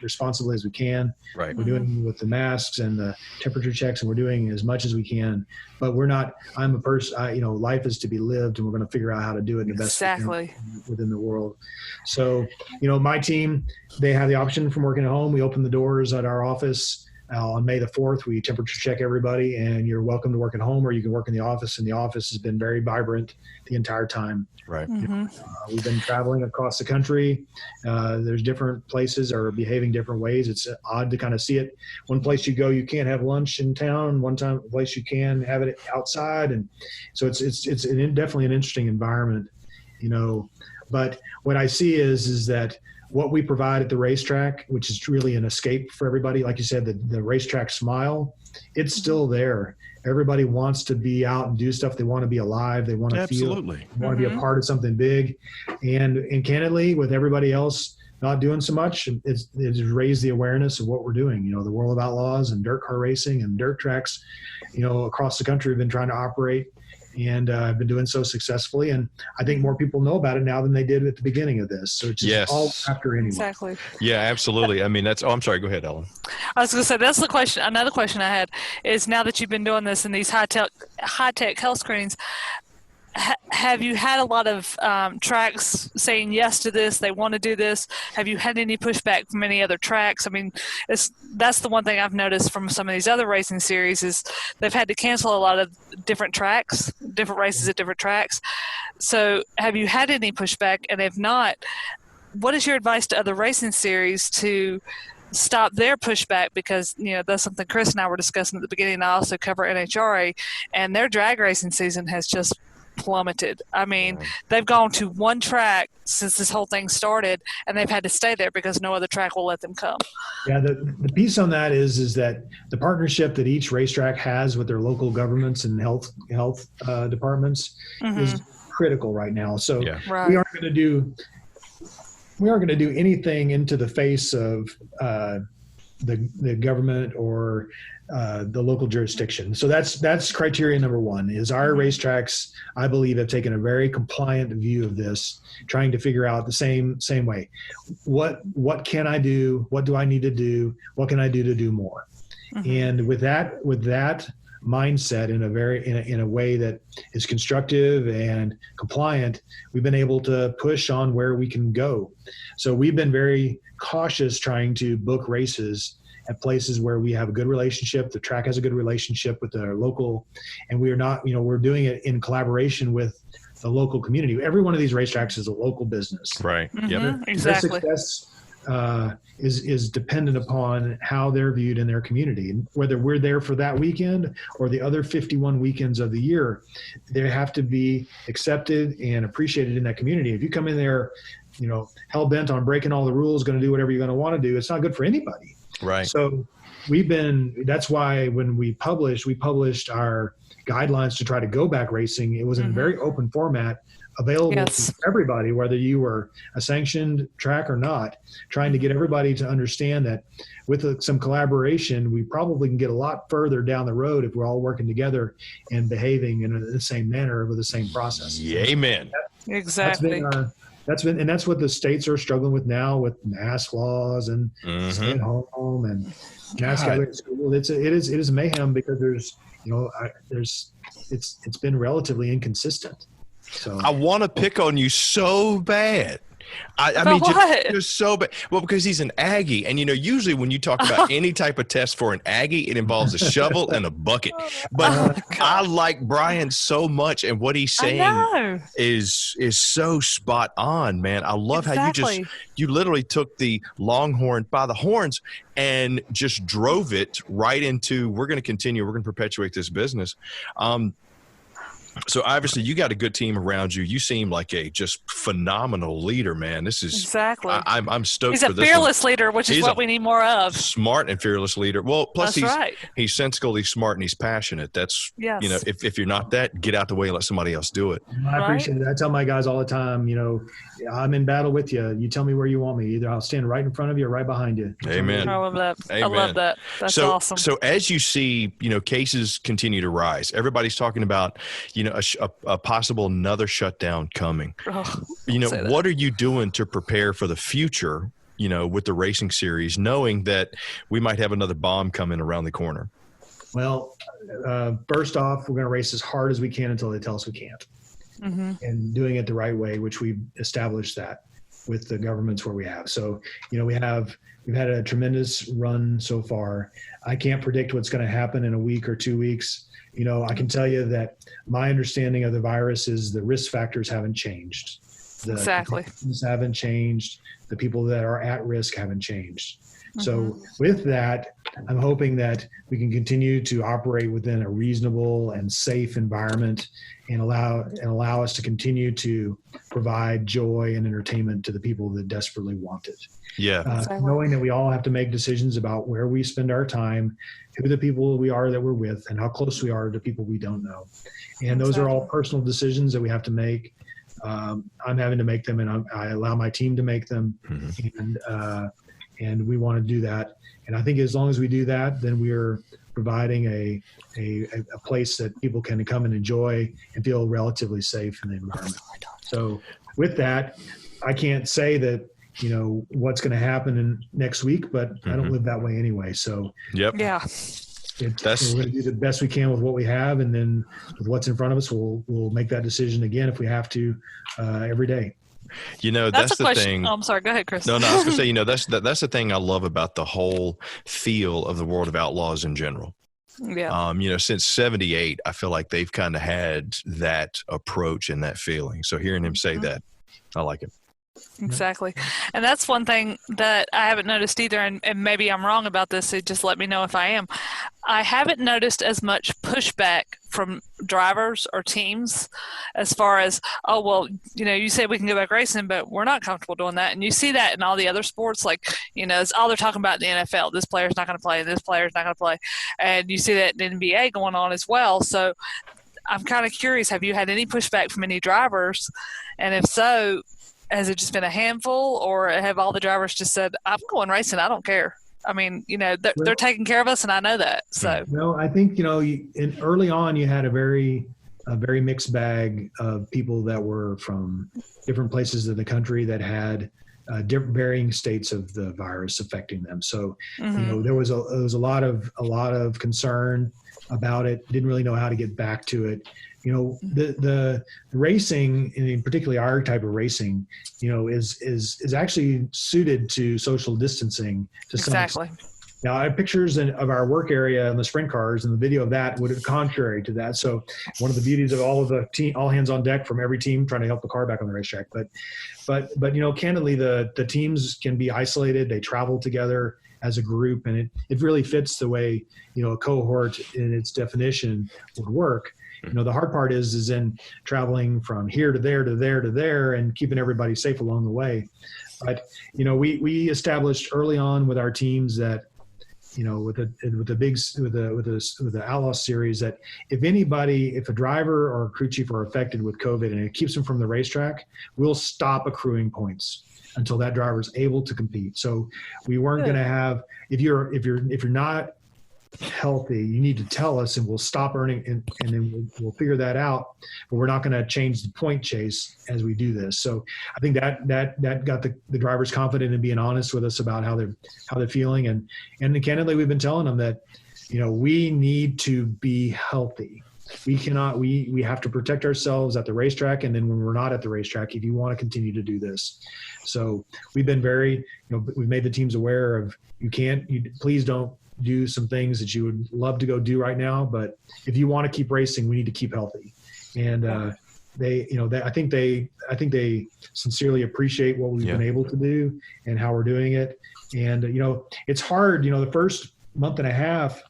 responsibly as we can. Right. We're doing it with the masks and the temperature checks, and we're doing as much as we can. But we're not. I'm a person. Life is to be lived, and we're going to figure out how to do it in the best way within the world. So, my team, they have the option from working at home. We open the doors at our office. On May the 4th, we temperature check everybody, and you're welcome to work at home, or you can work in the office. And the office has been very vibrant the entire time. Right. We've been traveling across the country. There's different places are behaving different ways. It's odd to kind of see it. One place you go, you can't have lunch in town. One place you can have it outside, and so it's definitely an interesting environment, But what I see is that what we provide at the racetrack, which is really an escape for everybody, like you said, the racetrack smile, it's still there. Everybody wants to be out and do stuff. They want to be alive. They want to feel, they want to be a part of something big. And candidly, with everybody else not doing so much. It's raised the awareness of what we're doing. The World of Outlaws and dirt car racing and dirt tracks, across the country have been trying to operate, and I've been doing so successfully. And I think more people know about it now than they did at the beginning of this. So it's just all after anyone. Exactly. Yeah, absolutely. I mean, I'm sorry. Go ahead, Ellen. I was going to say, that's the question. Another question I had is, now that you've been doing this in these high-tech health screenings, have you had a lot of tracks saying yes to this? They want to do this. Have you had any pushback from any other tracks? I mean, that's the one thing I've noticed from some of these other racing series is they've had to cancel a lot of different tracks, different races at different tracks. So have you had any pushback? And if not, what is your advice to other racing series to stop their pushback? Because that's something Chris and I were discussing at the beginning. I also cover NHRA, and their drag racing season has just plummeted. I mean, they've gone to one track since this whole thing started, and they've had to stay there because no other track will let them come. Yeah, the piece on that is that the partnership that each racetrack has with their local governments and health departments is critical right now. So we aren't going to do anything into the face of the government or the local jurisdiction. So that's criteria number one. Is our racetracks, I believe, have taken a very compliant view of this, trying to figure out the same way. What can I do? What do I need to do? What can I do to do more? And with that mindset in a way that is constructive and compliant, we've been able to push on where we can go. So we've been very cautious trying to book races at places where we have a good relationship. The track has a good relationship with the local, and we're not, we're doing it in collaboration with the local community. Every one of these racetracks is a local business. Right. Exactly. Their success is dependent upon how they're viewed in their community. And whether we're there for that weekend or the other 51 weekends of the year, they have to be accepted and appreciated in that community. If you come in there, hell bent on breaking all the rules, going to do whatever you're going to want to do, it's not good for anybody. Right. So that's why when we published our guidelines to try to go back racing, it was in a very open format, available to everybody, whether you were a sanctioned track or not, trying to get everybody to understand that with some collaboration, we probably can get a lot further down the road if we're all working together and behaving in the same manner with the same process. Yeah, amen. Exactly. That's what the states are struggling with now with mask laws and stay at home and mask out of school. It is mayhem because it's been relatively inconsistent. So I want to pick on you so bad. I mean, just so bad. Well, because he's an Aggie, and usually when you talk about any type of test for an Aggie, it involves a shovel and a bucket. But I like Brian so much, and what he's saying is so spot on, man. I love how you literally took the Longhorn by the horns and just drove it right into, we're going to perpetuate this business. So obviously you got a good team around you. You seem like a just phenomenal leader, man. This is exactly. I'm stoked. He's a fearless leader, which is what we need more of. Smart and fearless leader. Well, plus he's sensible, he's smart, and he's passionate. That's if you're not that, get out the way and let somebody else do it. I appreciate it. I tell my guys all the time, I'm in battle with you. You tell me where you want me. Either I'll stand right in front of you or right behind you. Amen. I love that. Amen. I love that. That's awesome. So as you see, cases continue to rise. Everybody's talking about, a possible another shutdown coming. What are you doing to prepare for the future, with the racing series, knowing that we might have another bomb coming around the corner? Well, first off, we're going to race as hard as we can until they tell us we can't. And doing it the right way, which we've established that with the governments where we have. So, we've had a tremendous run so far. I can't predict what's going to happen in a week or 2 weeks. I can tell you that my understanding of the virus is the risk factors haven't changed. The infections haven't changed. The people that are at risk haven't changed. So with that, I'm hoping that we can continue to operate within a reasonable and safe environment and allow us to continue to provide joy and entertainment to the people that desperately want it. Yeah. Knowing that we all have to make decisions about where we spend our time, who the people we are that we're with, and how close we are to people we don't know. And those are all personal decisions that we have to make. I'm having to make them, and I allow my team to make them, and we want to do that. And I think as long as we do that, then we are providing a place that people can come and enjoy and feel relatively safe in the environment. So with that, I can't say that, what's going to happen in next week, but I don't live that way anyway. So yeah, we're going to do the best we can with what we have. And then with what's in front of us, we'll make that decision again if we have to every day. That's the thing. Oh, I'm sorry. Go ahead, Chris. No, I was going to say, that's the thing I love about the whole feel of the World of Outlaws in general. Yeah. Since 78, I feel like they've kind of had that approach and that feeling. So hearing him say that, I like it. Exactly. And that's one thing that I haven't noticed either, and maybe I'm wrong about this, so just let me know if I am. I haven't noticed as much pushback from drivers or teams as far as, oh, well, you say we can go back racing, but we're not comfortable doing that. And you see that in all the other sports, like, it's all they're talking about in the NFL. This player's not going to play, and this player's not going to play. And you see that in the NBA going on as well. So I'm kind of curious, have you had any pushback from any drivers? And if so, has it just been a handful, or have all the drivers just said, I'm going racing, I don't care? I mean, they're taking care of us, and I know that. So no, I think, early on you had a very mixed bag of people that were from different places of the country that had different varying states of the virus affecting them. So, there was a lot of concern about it, didn't really know how to get back to it. The racing, and particularly our type of racing, is actually suited to social distancing to some extent. Now, I have pictures of our work area in the sprint cars, and the video of that would be contrary to that. So one of the beauties of all hands on deck from every team trying to help the car back on the racetrack. But candidly, the teams can be isolated. They travel together as a group, and it really fits the way, a cohort in its definition would work. The hard part is in traveling from here to there to there to there and keeping everybody safe along the way. But, we established early on with our teams that, with the Outlaw series, that if a driver or a crew chief are affected with COVID and it keeps them from the racetrack, we'll stop accruing points until that driver is able to compete. So we weren't going to have, if you're not healthy, you need to tell us, and we'll stop earning, and then we'll figure that out. But we're not going to change the point chase as we do this. So I think that got the drivers confident in being honest with us about how they're feeling, and candidly, we've been telling them that we need to be healthy. We cannot. We have to protect ourselves at the racetrack, and then when we're not at the racetrack, if you want to continue to do this. So we've been very, we've made the teams aware of please don't do some things that you would love to go do right now, but if you want to keep racing, we need to keep healthy. And I think they sincerely appreciate what we've been able to do and how we're doing it. And it's hard. The first month and a half,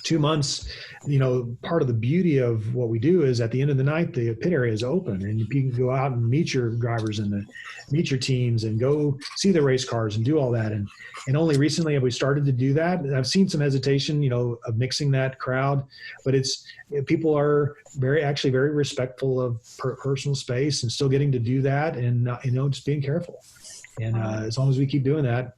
2 months, part of the beauty of what we do is at the end of the night, the pit area is open, and you can go out and meet your drivers and meet your teams and go see the race cars and do all that. And only recently have we started to do that. I've seen some hesitation, of mixing that crowd, but people are very respectful of personal space and still getting to do that, and just being careful. And as long as we keep doing that,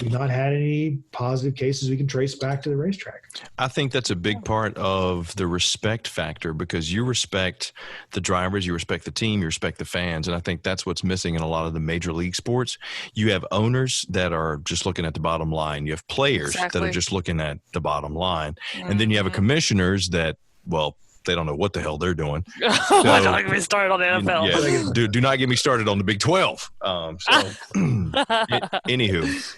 we've not had any positive cases we can trace back to the racetrack. I think that's a big part of the respect factor, because you respect the drivers, you respect the team, you respect the fans. And I think that's what's missing in a lot of the major league sports. You have owners that are just looking at the bottom line. You have players that are just looking at the bottom line. And then you have commissioners that, they don't know what the hell they're doing. So, don't get me started on the NFL. Do not get me started on the Big 12. Anywho,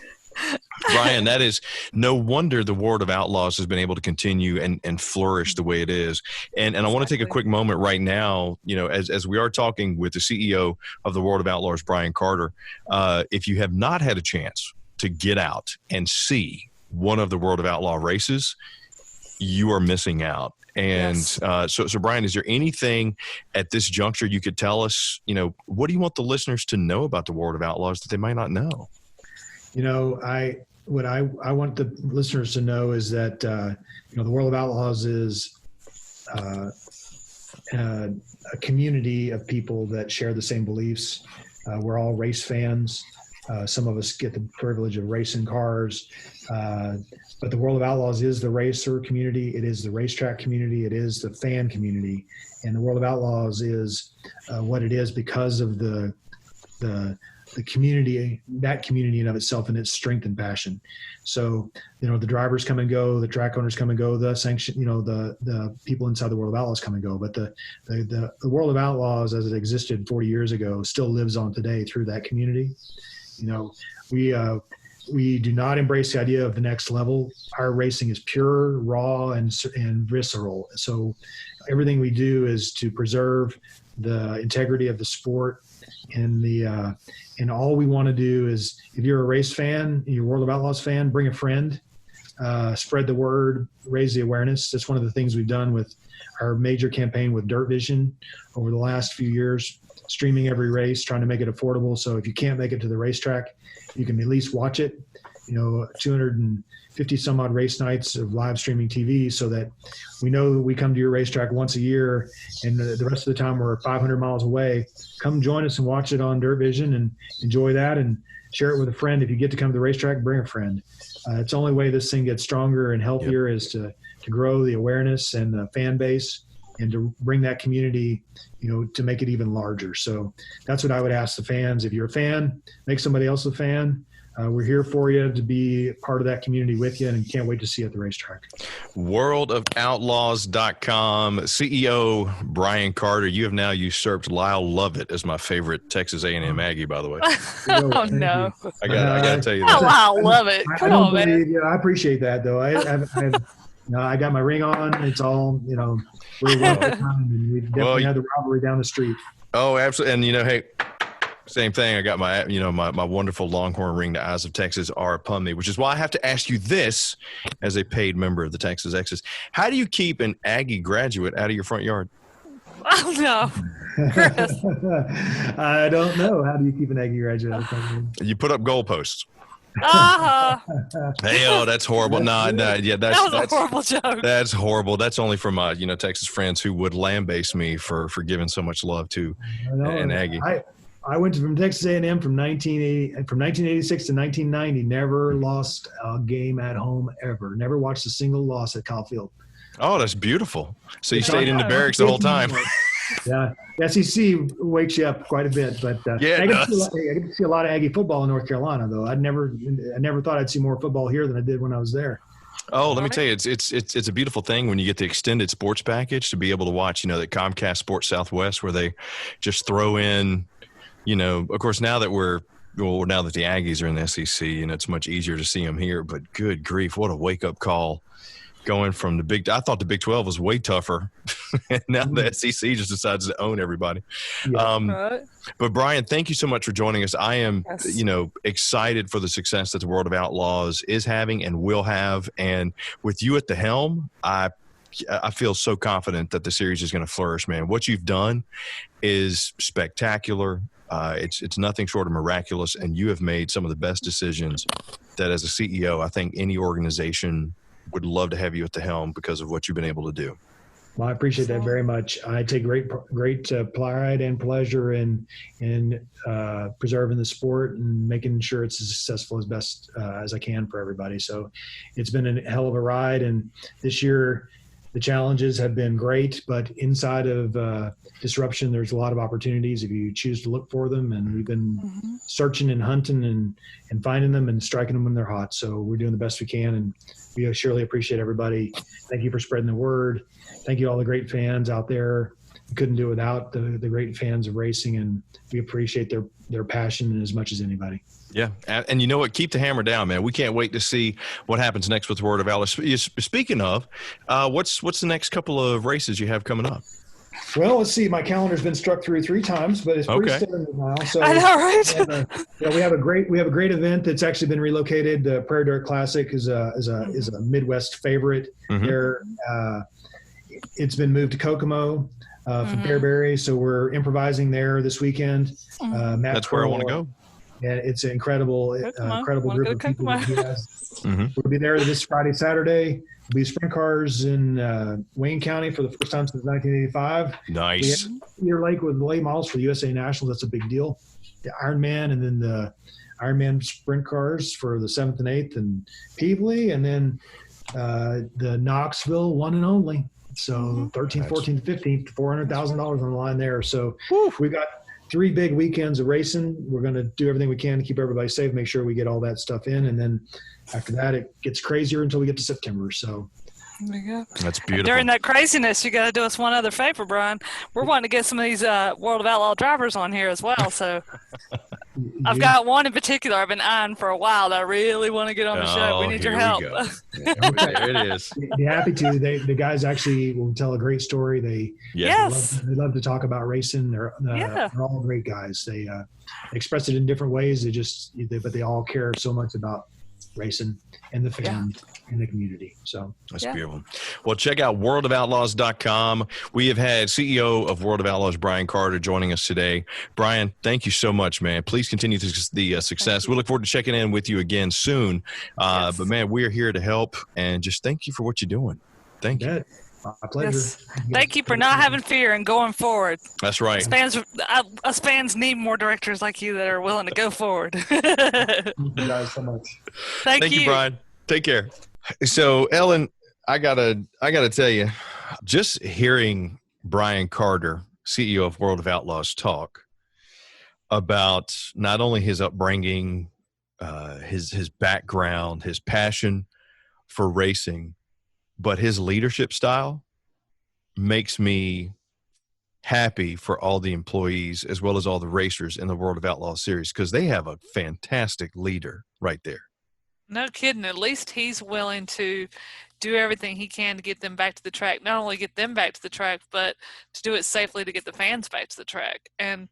Brian, that is no wonder the World of Outlaws has been able to continue and flourish the way it is. And I want to take a quick moment right now, as we are talking with the CEO of the World of Outlaws, Brian Carter. If you have not had a chance to get out and see one of the World of Outlaw races, you are missing out. And so Brian, is there anything at this juncture you could tell us, what do you want the listeners to know about the World of Outlaws that they might not know? What I want the listeners to know is that, the World of Outlaws is a community of people that share the same beliefs. We're all race fans. Some of us get the privilege of racing cars. But the World of Outlaws is the racer community. It is the racetrack community. It is the fan community. And the World of Outlaws is what it is because of the community, that community in of itself, and its strength and passion. So, the drivers come and go, the track owners come and go, the sanction, the people inside the World of Outlaws come and go. But the World of Outlaws, as it existed 40 years ago, still lives on today through that community. We do not embrace the idea of the next level. Our racing is pure, raw, and visceral. So everything we do is to preserve the integrity of the sport. And all we want to do is, if you're a race fan, you're a World of Outlaws fan, bring a friend, spread the word, raise the awareness. That's one of the things we've done with our major campaign with Dirt Vision over the last few years, streaming every race, trying to make it affordable. So if you can't make it to the racetrack, you can at least watch it. 250 some odd race nights of live streaming TV, so that we know we come to your racetrack once a year, and the rest of the time we're 500 miles away. Come join us and watch it on Dirt Vision and enjoy that, and share it with a friend. If you get to come to the racetrack, bring a friend. It's the only way this thing gets stronger and healthier is to grow the awareness and the fan base, and to bring that community, to make it even larger. So that's what I would ask the fans. If you're a fan, make somebody else a fan. We're here for you to be part of that community with you, and can't wait to see you at the racetrack. WorldofOutlaws.com CEO Brian Carter, you have now usurped Lyle Lovett as my favorite Texas A&M Aggie, by the way. Oh, no. I got to tell you that. Oh, Lyle Lovett. Come on, man. I appreciate that, though. I got my ring on. It's all, we're welcome, and we definitely had the rivalry down the street. Oh, absolutely. And, hey, same thing. I got my, my wonderful Longhorn ring, the Eyes of Texas are upon me, which is why I have to ask you this as a paid member of the Texas Exes. How do you keep an Aggie graduate out of your front yard? Oh, no. Chris. I don't know. How do you keep an Aggie graduate out of the front yard? You put up goalposts. Hey, that's horrible. No, yeah, that's a horrible joke. That's horrible. That's only from my, Texas friends who would lambaste me for giving so much love to an Aggie. I went from Texas A&M from 1986 to 1990. Never lost a game at home ever. Never watched a single loss at Kyle Field. Oh, that's beautiful. So you stayed in the barracks the whole time. Yeah, SEC wakes you up quite a bit, but I get to see a lot of Aggie football in North Carolina, though. I never thought I'd see more football here than I did when I was there. Oh, let me tell you, it's a beautiful thing when you get the extended sports package to be able to watch, that Comcast Sports Southwest, where they just throw in, of course, now that the Aggies are in the SEC, it's much easier to see them here. But good grief, what a wake-up call going from I thought the Big 12 was way tougher. And now the SEC just decides to own everybody. Yeah. But Brian, thank you so much for joining us. I am, excited for the success that the World of Outlaws is having and will have. And with you at the helm, I feel so confident that the series is going to flourish, man. What you've done is spectacular. It's nothing short of miraculous, and you have made some of the best decisions that, as a CEO, I think any organization would love to have you at the helm because of what you've been able to do. Well, I appreciate that very much. I take great pride and pleasure in preserving the sport and making sure it's as successful as best as I can for everybody. So it's been a hell of a ride, and this year the challenges have been great, but inside of disruption, there's a lot of opportunities if you choose to look for them. And we've been searching and hunting and finding them and striking them when they're hot. So we're doing the best we can, and we surely appreciate everybody. Thank you for spreading the word. Thank you to all the great fans out there. We couldn't do it without the great fans of racing, and we appreciate their passion as much as anybody. Yeah, and you know what? Keep the hammer down, man. We can't wait to see what happens next with the Word of Outlaws. Speaking of, what's the next couple of races you have coming up? Well, let's see. My calendar's been struck through 3 times, but it's pretty steady now. So I know, right? we have a great event that's actually been relocated. The Prairie Dirt Classic is a Midwest favorite. There, it's been moved to Kokomo from Fairbury, so we're improvising there this weekend. That's where I want to go. And it's an incredible group of people that he has. Mm-hmm. We'll be there this Friday, Saturday. We'll be sprint cars in Wayne County for the first time since 1985. Nice. Clear Lake with late models for the USA Nationals. That's a big deal. The Ironman, and then the Ironman sprint cars for the 7th and 8th and Peebly, and then the Knoxville one and only. So 13th, 14th, 15th, $400,000 on the line there. So we got 3 big weekends of racing. We're going to do everything we can to keep everybody safe, make sure we get all that stuff in. And then after that, it gets crazier until we get to September. So there you go. That's beautiful. During that craziness, you got to do us one other favor, Brian. We're wanting to get some of these World of Outlaw drivers on here as well. So I've got one in particular I've been eyeing for a while that I really want to get on the show. We need your help. There it is. Be happy to. The guys actually will tell a great story. They love to talk about racing. They're all great guys. They express it in different ways. But they all care so much about racing and the fans and the community. So that's beautiful. Well, check out worldofoutlaws.com. We have had CEO of World of Outlaws, Brian Carter, joining us today. Brian, thank you so much, man. Please continue the success. We look forward to checking in with you again soon. But man, we are here to help, and just thank you for what you're doing. Thank you. My pleasure. Yes. Thank you for not having fear and going forward. That's right. Us fans need more directors like you that are willing to go forward. Thank you guys so much. Thank you, Brian. Take care. So, Ellen, I gotta tell you, just hearing Brian Carter, CEO of World of Outlaws, talk about not only his upbringing, his background, his passion for racing, but his leadership style makes me happy for all the employees as well as all the racers in the World of Outlaws series, because they have a fantastic leader right there. No kidding. At least he's willing to do everything he can to get them back to the track. Not only get them back to the track, but to do it safely to get the fans back to the track. And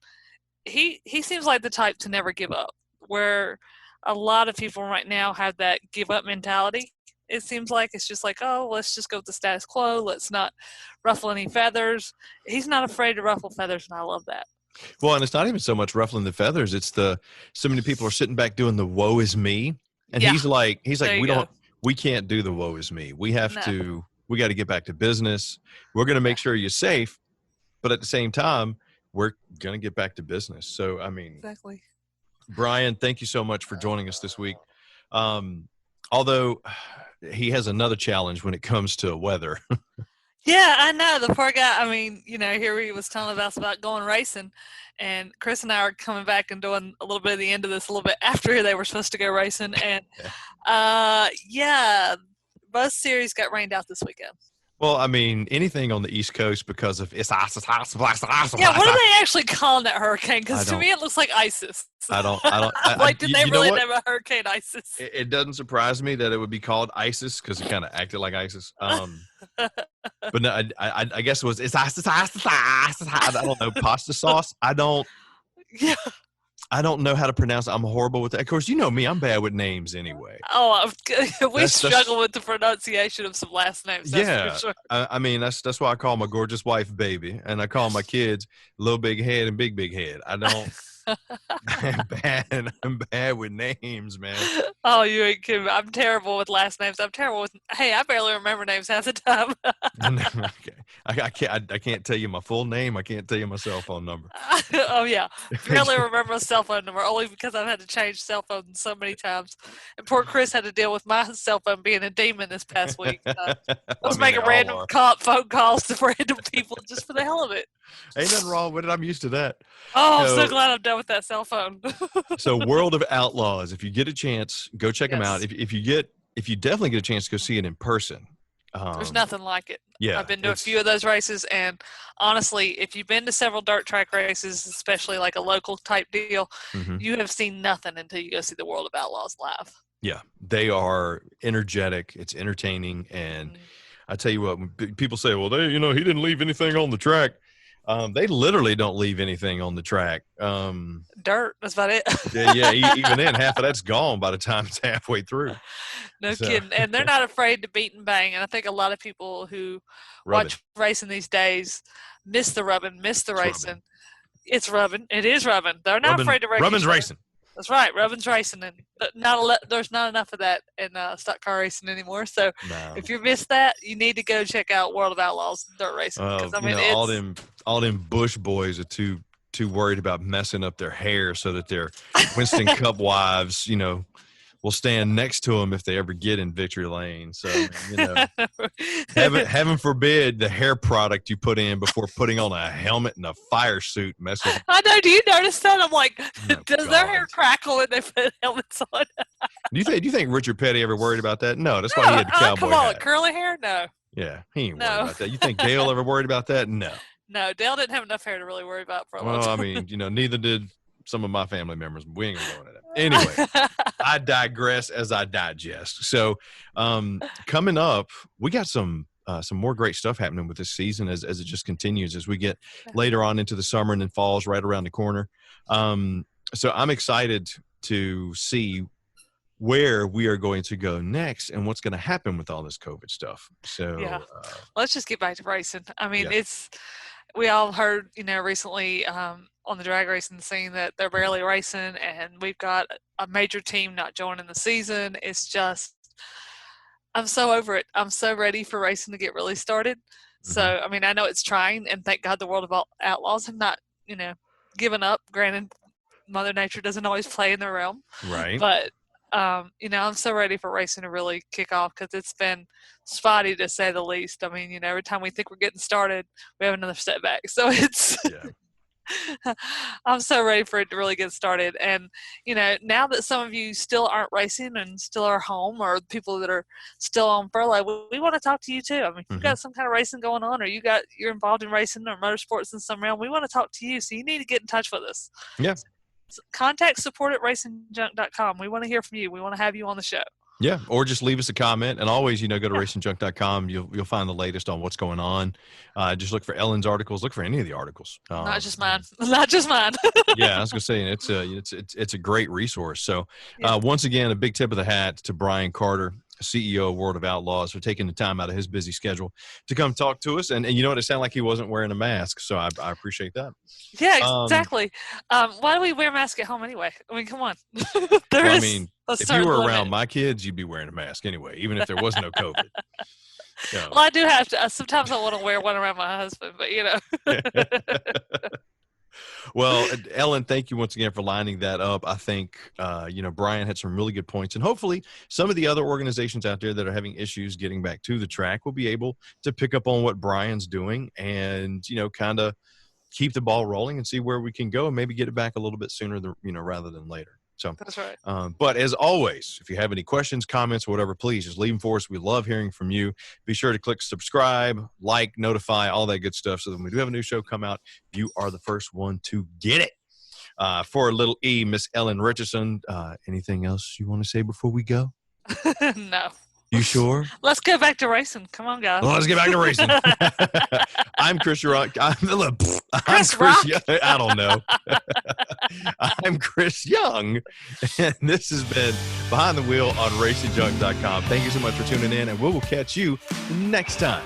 he seems like the type to never give up, where a lot of people right now have that give up mentality. It seems like it's just like, oh, let's just go with the status quo. Let's not ruffle any feathers. He's not afraid to ruffle feathers, and I love that. Well, and it's not even so much ruffling the feathers. It's so many people are sitting back doing the woe is me. And he's like, we can't do the woe is me. We have we got to get back to business. We're going to make sure you're safe. But at the same time, we're going to get back to business. So, I mean, exactly. Brian, thank you so much for joining us this week. Although he has another challenge when it comes to weather. Yeah, I know. The poor guy, I mean, here he was telling us about going racing, and Chris and I are coming back and doing a little bit of the end of this a little bit after they were supposed to go racing. And, both series got rained out this weekend. Well, I mean, anything on the East Coast because of it's ice. Yeah, what are they actually calling that hurricane? Because to me, it looks like ISIS. I don't. Like, did they really name a hurricane ISIS? It doesn't surprise me that it would be called ISIS because it kind of acted like ISIS. But no, I guess it was it's ISIS. I don't know, pasta sauce. Yeah. I don't know how to pronounce it. I'm horrible with that. Of course, you know me. I'm bad with names anyway. Oh, we struggle with the pronunciation of some last names. That's for sure. I mean, that's why I call my gorgeous wife baby, and I call my kids little big head and big head. I don't. I'm bad with names, man. Oh, you ain't kidding. I'm terrible with last names. I'm terrible with. Hey, I barely remember names half the time. Okay. I can't tell you my full name. I can't tell you my cell phone number. Oh yeah, barely remember my cell phone number only because I've had to change cell phones so many times. And poor Chris had to deal with my cell phone being a demon this past week. I was making random phone calls to random people just for the hell of it. Ain't nothing wrong with it. I'm used to that. Oh, I'm so glad I'm done with that cell phone. So World of Outlaws, if you get a chance, go check them out. If you definitely get a chance to go see it in person. There's nothing like it. Yeah, I've been to a few of those races, and honestly, if you've been to several dirt track races, especially like a local type deal, you have seen nothing until you go see the World of Outlaws live. Yeah, they are energetic. It's entertaining, and I tell you what, when people say, "Well, he didn't leave anything on the track." They literally don't leave anything on the track. Dirt, that's about it. yeah, even then, half of that's gone by the time it's halfway through. No kidding. And they're not afraid to beat and bang. And I think a lot of people who watch racing these days miss the rubbing, miss the racing. It's rubbing. It is rubbing. They're not afraid to race. Rubbing's racing. That's right, Robin's racing, and there's not enough of that in stock car racing anymore. So No. if you missed that, you need to go check out World of Outlaws dirt racing. Well, I mean, all them Bush boys are too worried about messing up their hair so that their Winston Cup wives, will stand next to them if they ever get in victory lane. So, heaven forbid the hair product you put in before putting on a helmet and a fire suit messes. I know. Do you notice that? I'm like, Oh, does their hair crackle when they put helmets on? Do you think Richard Petty ever worried about that? No, that's why he had the cowboy come on, hat. Curly hair? No. Yeah, he ain't worried about that. You think Dale ever worried about that? No. No, Dale didn't have enough hair to really worry about for a long Well, time. I mean, neither did some of my family members. We ain't gonna go into that. Anyway, I digress as I digest. So, coming up, we got some more great stuff happening with this season as it just continues as we get later on into the summer and then fall's right around the corner. So I'm excited to see where we are going to go next and what's going to happen with all this COVID stuff. So let's just get back to racing. I mean, we all heard, recently on the drag racing scene that they're barely racing, and we've got a major team not joining the season. It's just, I'm so over it. I'm so ready for racing to get really started. So, I mean, I know it's trying, and thank God the World of Outlaws have not, given up. Granted, Mother Nature doesn't always play in their realm. Right. But, I'm so ready for racing to really kick off because it's been spotty to say the least. I mean, every time we think we're getting started, we have another setback. So it's, I'm so ready for it to really get started. And, now that some of you still aren't racing and still are home, or people that are still on furlough, we want to talk to you too. I mean, if you've got some kind of racing going on, or you're involved in racing or motorsports in some realm, we want to talk to you. So you need to get in touch with us. Yeah. Contact support at RacingJunk.com. We want to hear from you. We want to have you on the show. Yeah, or just leave us a comment. And always, go to RacingJunk.com. You'll find the latest on what's going on. Just look for Ellen's articles. Look for any of the articles. Not just mine. Not just mine. Yeah, I was going to say it's a great resource. So once again, a big tip of the hat to Brian Carter, CEO of World of Outlaws, for taking the time out of his busy schedule to come talk to us. And it sounded like he wasn't wearing a mask. So I appreciate that. Yeah, exactly. Why do we wear masks at home anyway? I mean, come on. If you were around my kids, you'd be wearing a mask anyway, even if there was no COVID. Well, I do have to. Sometimes I want to wear one around my husband, but Well, Ellen, thank you once again for lining that up. I think, Brian had some really good points, and hopefully some of the other organizations out there that are having issues getting back to the track will be able to pick up on what Brian's doing and, kind of keep the ball rolling and see where we can go and maybe get it back a little bit sooner than, rather than later. So that's right. But as always, if you have any questions, comments, or whatever, please just leave them for us. We love hearing from you. Be sure to click subscribe, like, notify, all that good stuff, so that when we do have a new show come out, you are the first one to get it. For little E, Miss Ellen Richardson, anything else you want to say before we go? No. You sure? Let's go back to racing. Come on, guys. Well, let's get back to racing. I'm Chris Rock. Chris Rock? I don't know. I'm Chris Young, and this has been Behind the Wheel on RacingJunk.com. Thank you so much for tuning in, and we will catch you next time.